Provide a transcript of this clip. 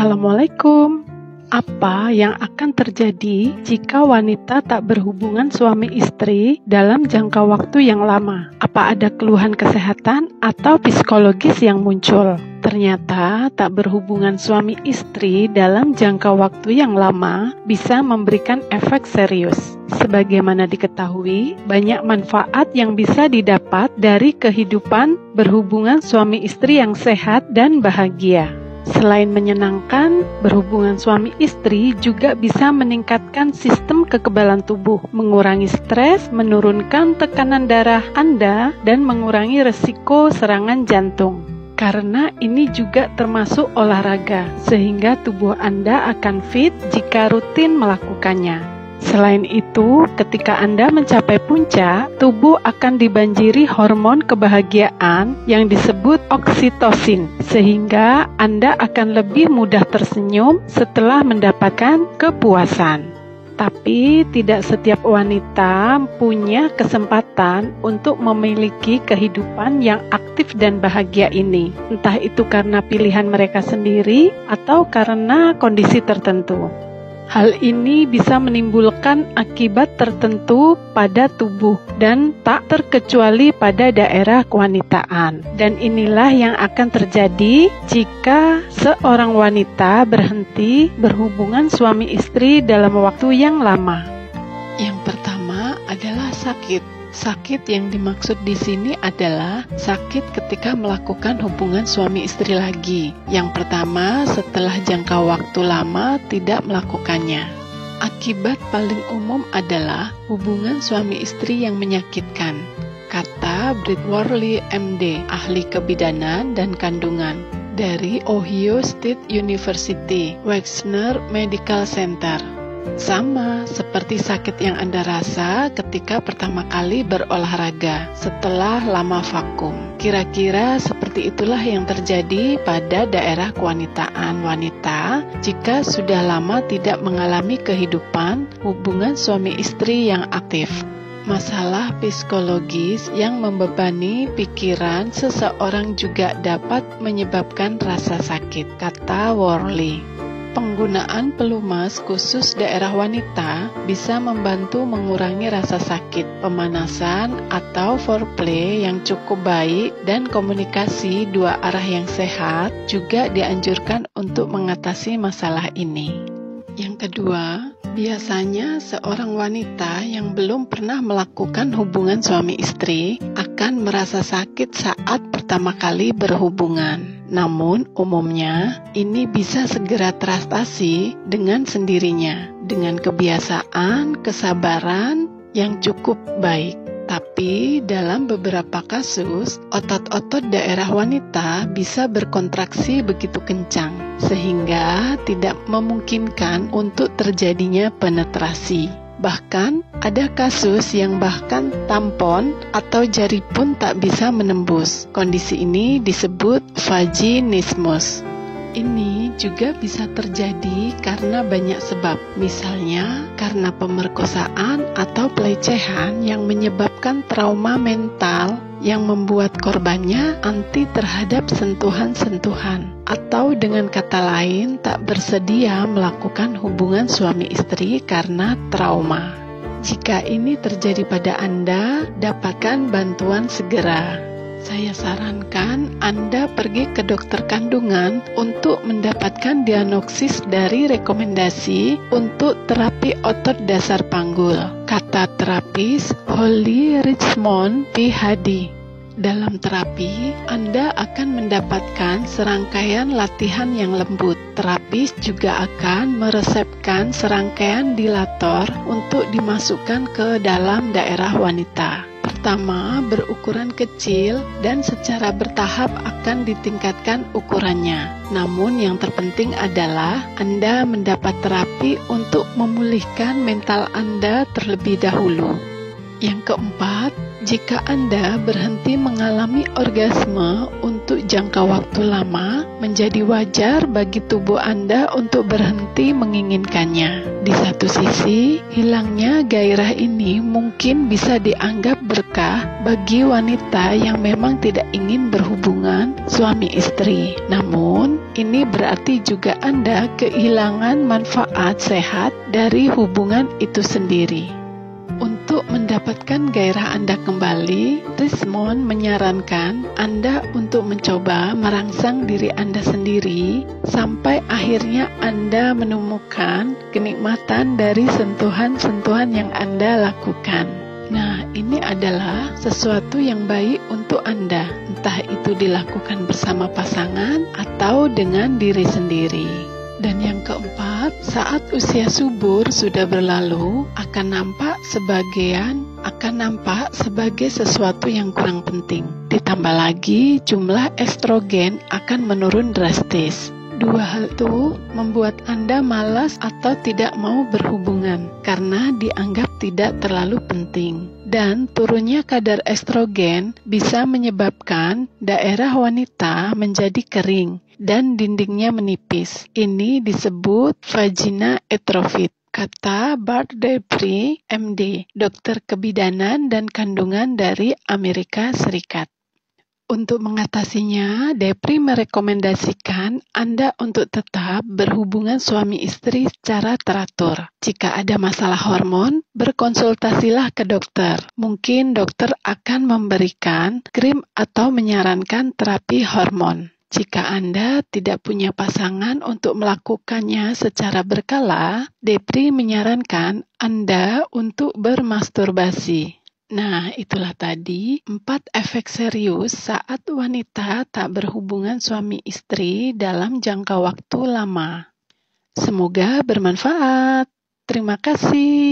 Assalamualaikum. Apa yang akan terjadi jika wanita tak berhubungan suami istri dalam jangka waktu yang lama? Apa ada keluhan kesehatan atau psikologis yang muncul? Ternyata tak berhubungan suami istri dalam jangka waktu yang lama bisa memberikan efek serius. Sebagaimana diketahui, banyak manfaat yang bisa didapat dari kehidupan berhubungan suami istri yang sehat dan bahagia. Selain menyenangkan, berhubungan suami istri juga bisa meningkatkan sistem kekebalan tubuh, mengurangi stres, menurunkan tekanan darah Anda, dan mengurangi resiko serangan jantung. Karena ini juga termasuk olahraga, sehingga tubuh Anda akan fit jika rutin melakukannya. Selain itu, ketika Anda mencapai puncak, tubuh akan dibanjiri hormon kebahagiaan yang disebut oksitosin, sehingga Anda akan lebih mudah tersenyum setelah mendapatkan kepuasan. Tapi tidak setiap wanita punya kesempatan untuk memiliki kehidupan yang aktif dan bahagia ini. Entah itu karena pilihan mereka sendiri atau karena kondisi tertentu. Hal ini bisa menimbulkan akibat tertentu pada tubuh dan tak terkecuali pada daerah kewanitaan. Dan inilah yang akan terjadi jika seorang wanita berhenti berhubungan suami istri dalam waktu yang lama. Yang pertama adalah sakit. Sakit yang dimaksud di sini adalah sakit ketika melakukan hubungan suami istri lagi. Yang pertama, setelah jangka waktu lama tidak melakukannya. Akibat paling umum adalah hubungan suami istri yang menyakitkan, kata Britt Worley MD, ahli kebidanan dan kandungan dari Ohio State University, Wexner Medical Center. Sama seperti sakit yang Anda rasa ketika pertama kali berolahraga setelah lama vakum. Kira-kira seperti itulah yang terjadi pada daerah kewanitaan wanita jika sudah lama tidak mengalami kehidupan hubungan suami istri yang aktif. Masalah psikologis yang membebani pikiran seseorang juga dapat menyebabkan rasa sakit, kata Worley. Penggunaan pelumas khusus daerah wanita bisa membantu mengurangi rasa sakit, pemanasan atau foreplay yang cukup baik, dan komunikasi dua arah yang sehat juga dianjurkan untuk mengatasi masalah ini. Yang kedua, biasanya seorang wanita yang belum pernah melakukan hubungan suami istri akan merasa sakit saat pertama kali berhubungan. Namun, umumnya ini bisa segera teratasi dengan sendirinya, dengan kebiasaan, kesabaran yang cukup baik. Tapi, dalam beberapa kasus, otot-otot daerah wanita bisa berkontraksi begitu kencang, sehingga tidak memungkinkan untuk terjadinya penetrasi. Bahkan, ada kasus yang bahkan tampon atau jari pun tak bisa menembus. Kondisi ini disebut vaginismus. Ini juga bisa terjadi karena banyak sebab, misalnya karena pemerkosaan atau pelecehan yang menyebabkan trauma mental yang membuat korbannya anti terhadap sentuhan-sentuhan, atau dengan kata lain tak bersedia melakukan hubungan suami istri karena trauma. Jika ini terjadi pada Anda, dapatkan bantuan segera. Saya sarankan Anda pergi ke dokter kandungan untuk mendapatkan diagnosis dari rekomendasi untuk terapi otot dasar panggul, kata terapis Holly Richmond, PhD. Dalam terapi, Anda akan mendapatkan serangkaian latihan yang lembut. Terapis juga akan meresepkan serangkaian dilator untuk dimasukkan ke dalam daerah wanita. Pertama, berukuran kecil dan secara bertahap akan ditingkatkan ukurannya. Namun yang terpenting adalah Anda mendapat terapi untuk memulihkan mental Anda terlebih dahulu. Yang keempat, Jika Anda berhenti mengalami orgasme untuk jangka waktu lama, menjadi wajar bagi tubuh Anda untuk berhenti menginginkannya. Di satu sisi, hilangnya gairah ini mungkin bisa dianggap berkah bagi wanita yang memang tidak ingin berhubungan suami istri. Namun, ini berarti juga Anda kehilangan manfaat sehat dari hubungan itu sendiri. Untuk mendapatkan gairah Anda kembali, Richmond menyarankan Anda untuk mencoba merangsang diri Anda sendiri sampai akhirnya Anda menemukan kenikmatan dari sentuhan-sentuhan yang Anda lakukan. Nah, ini adalah sesuatu yang baik untuk Anda, entah itu dilakukan bersama pasangan atau dengan diri sendiri. Dan yang keempat, saat usia subur sudah berlalu, akan nampak sebagai sesuatu yang kurang penting. Ditambah lagi, jumlah estrogen akan menurun drastis. Dua hal itu membuat Anda malas atau tidak mau berhubungan karena dianggap tidak terlalu penting. Dan turunnya kadar estrogen bisa menyebabkan daerah wanita menjadi kering dan dindingnya menipis. Ini disebut vagina atrophy, kata Bart Depri, MD, dokter kebidanan dan kandungan dari Amerika Serikat. Untuk mengatasinya, Depri merekomendasikan Anda untuk tetap berhubungan suami istri secara teratur. Jika ada masalah hormon, berkonsultasilah ke dokter. Mungkin dokter akan memberikan krim atau menyarankan terapi hormon. Jika Anda tidak punya pasangan untuk melakukannya secara berkala, Depri menyarankan Anda untuk bermasturbasi. Nah, itulah tadi 4 efek serius saat wanita tak berhubungan suami istri dalam jangka waktu lama. Semoga bermanfaat. Terima kasih.